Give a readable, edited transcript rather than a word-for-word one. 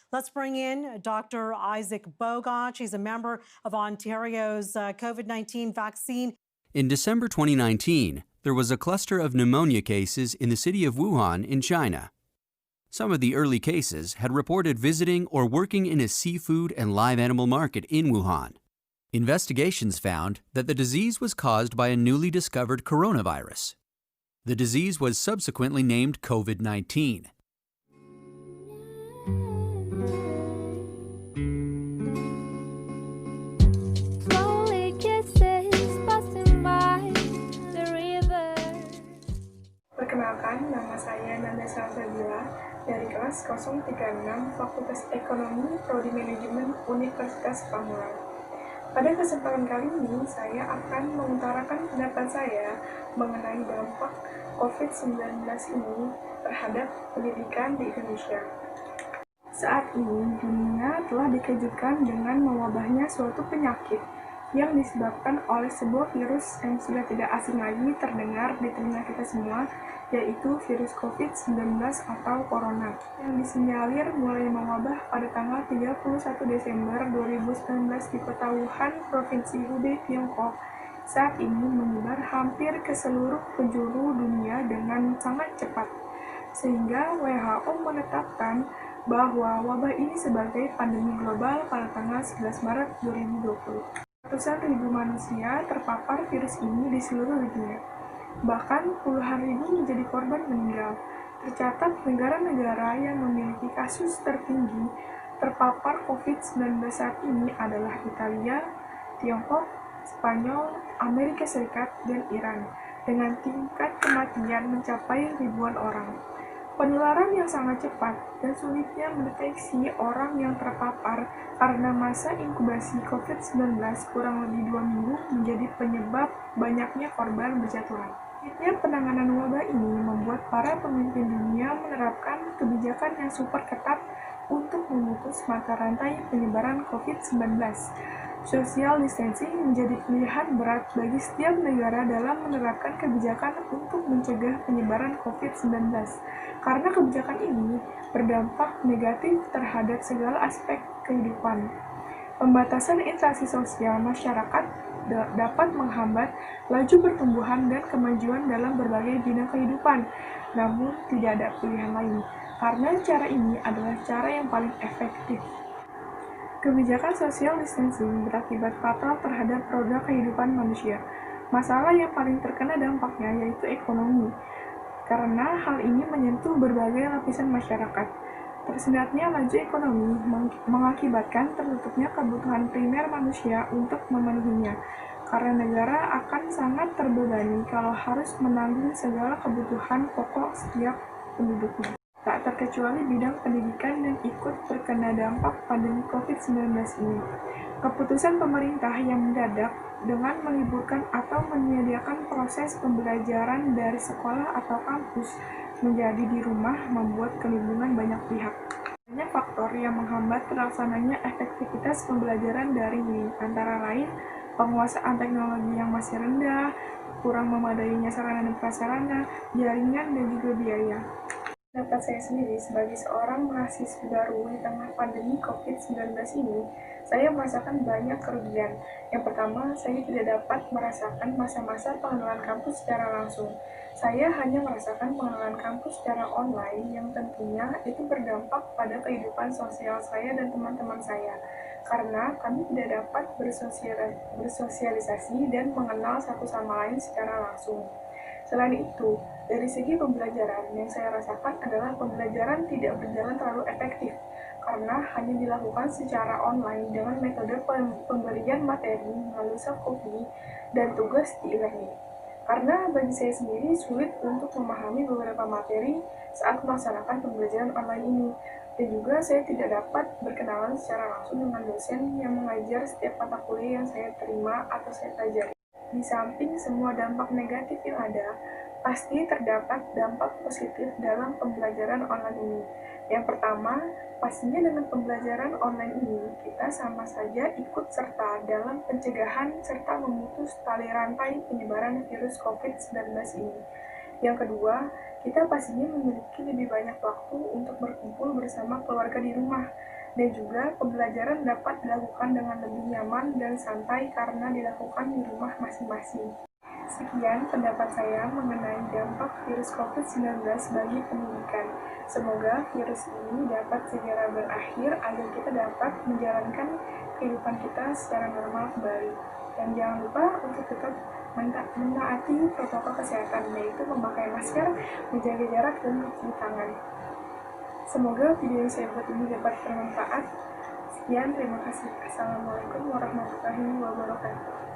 Let's bring in Dr. Isaac Bogoch. He's a member of Ontario's COVID-19 vaccine. In December 2019, there was a cluster of pneumonia cases in the city of Wuhan in China. Some of the early cases had reported visiting or working in a seafood and live animal market in Wuhan. Investigations found that the disease was caused by a newly discovered coronavirus. The disease was subsequently named COVID-19. Perkenalkan, nama saya Nanda Salsabila dari kelas 036 Fakultas Ekonomi Prodi Manajemen Universitas Pamulang. Pada kesempatan kali ini, saya akan mengutarakan pendapat saya mengenai dampak COVID-19 ini terhadap pendidikan di Indonesia. Saat ini, dunia telah dikejutkan dengan mewabahnya suatu penyakit yang disebabkan oleh sebuah virus yang sudah tidak asing lagi terdengar di telinga kita semua, yaitu virus COVID-19 atau Corona, yang disinyalir mulai mewabah pada tanggal 31 Desember 2019 di kota Wuhan, Provinsi Hubei, Tiongkok. Saat ini menyebar hampir ke seluruh penjuru dunia dengan sangat cepat, sehingga WHO menetapkan bahwa wabah ini sebagai pandemi global pada tanggal 11 Maret 2020. Ratusan ribu manusia terpapar virus ini di seluruh dunia. Bahkan puluhan ribu menjadi korban meninggal. Tercatat negara-negara yang memiliki kasus tertinggi terpapar COVID-19 saat ini adalah Italia, Tiongkok, Spanyol, Amerika Serikat, dan Iran, dengan tingkat kematian mencapai ribuan orang. Penularan yang sangat cepat dan sulitnya mendeteksi orang yang terpapar karena masa inkubasi COVID-19 kurang lebih 2 minggu menjadi penyebab banyaknya korban berjatuhan. Sulitnya penanganan wabah ini membuat para pemimpin dunia menerapkan kebijakan yang super ketat untuk memutus mata rantai penyebaran COVID-19. Social distancing menjadi pilihan berat bagi setiap negara dalam menerapkan kebijakan untuk mencegah penyebaran COVID-19, karena kebijakan ini berdampak negatif terhadap segala aspek kehidupan. Pembatasan interaksi sosial masyarakat dapat menghambat laju pertumbuhan dan kemajuan dalam berbagai bidang kehidupan, namun tidak ada pilihan lain, karena cara ini adalah cara yang paling efektif. Kebijakan social distancing berakibat fatal terhadap roda kehidupan manusia. Masalah yang paling terkena dampaknya yaitu ekonomi, karena hal ini menyentuh berbagai lapisan masyarakat. Tersendatnya laju ekonomi mengakibatkan tertutupnya kebutuhan primer manusia untuk memenuhinya, karena negara akan sangat terbebani kalau harus menanggung segala kebutuhan pokok setiap penduduknya. Tak terkecuali bidang pendidikan yang ikut terkena dampak pandemi COVID-19 ini. Keputusan pemerintah yang mendadak dengan meliburkan atau menyediakan proses pembelajaran dari sekolah atau kampus menjadi di rumah membuat kebingungan banyak pihak. Banyak faktor yang menghambat terlaksananya efektivitas pembelajaran daring, antara lain penguasaan teknologi yang masih rendah, kurang memadainya sarana dan prasarana, jaringan, dan juga biaya. Pendapat saya sendiri sebagai seorang mahasiswa baru di tengah pandemi COVID-19 ini, saya merasakan banyak kerugian. Yang pertama, saya tidak dapat merasakan masa-masa pengenalan kampus secara langsung. Saya hanya merasakan pengenalan kampus secara online yang tentunya itu berdampak pada kehidupan sosial saya dan teman-teman saya, karena kami tidak dapat bersosialisasi dan mengenal satu sama lain secara langsung. Selain itu, dari segi pembelajaran, yang saya rasakan adalah pembelajaran tidak berjalan terlalu efektif, karena hanya dilakukan secara online dengan metode pemberian materi melalui soft copy dan tugas di e-learning. Karena bagi saya sendiri sulit untuk memahami beberapa materi saat melaksanakan pembelajaran online ini, dan juga saya tidak dapat berkenalan secara langsung dengan dosen yang mengajar setiap mata kuliah yang saya terima atau saya pelajari. Di samping semua dampak negatif yang ada, pasti terdapat dampak positif dalam pembelajaran online ini. Yang pertama, pastinya dengan pembelajaran online ini, kita sama saja ikut serta dalam pencegahan serta memutus tali rantai penyebaran virus COVID-19 ini. Yang kedua, kita pastinya memiliki lebih banyak waktu untuk berkumpul bersama keluarga di rumah. Dan juga pembelajaran dapat dilakukan dengan lebih nyaman dan santai karena dilakukan di rumah masing-masing. Sekian pendapat saya mengenai dampak virus COVID-19 bagi pendidikan. Semoga virus ini dapat segera berakhir agar kita dapat menjalankan kehidupan kita secara normal kembali. Dan jangan lupa untuk tetap menaati protokol kesehatan, yaitu memakai masker, menjaga jarak, dan mencuci tangan. Semoga video yang saya buat ini dapat bermanfaat. Sekian, terima kasih. Assalamualaikum warahmatullahi wabarakatuh.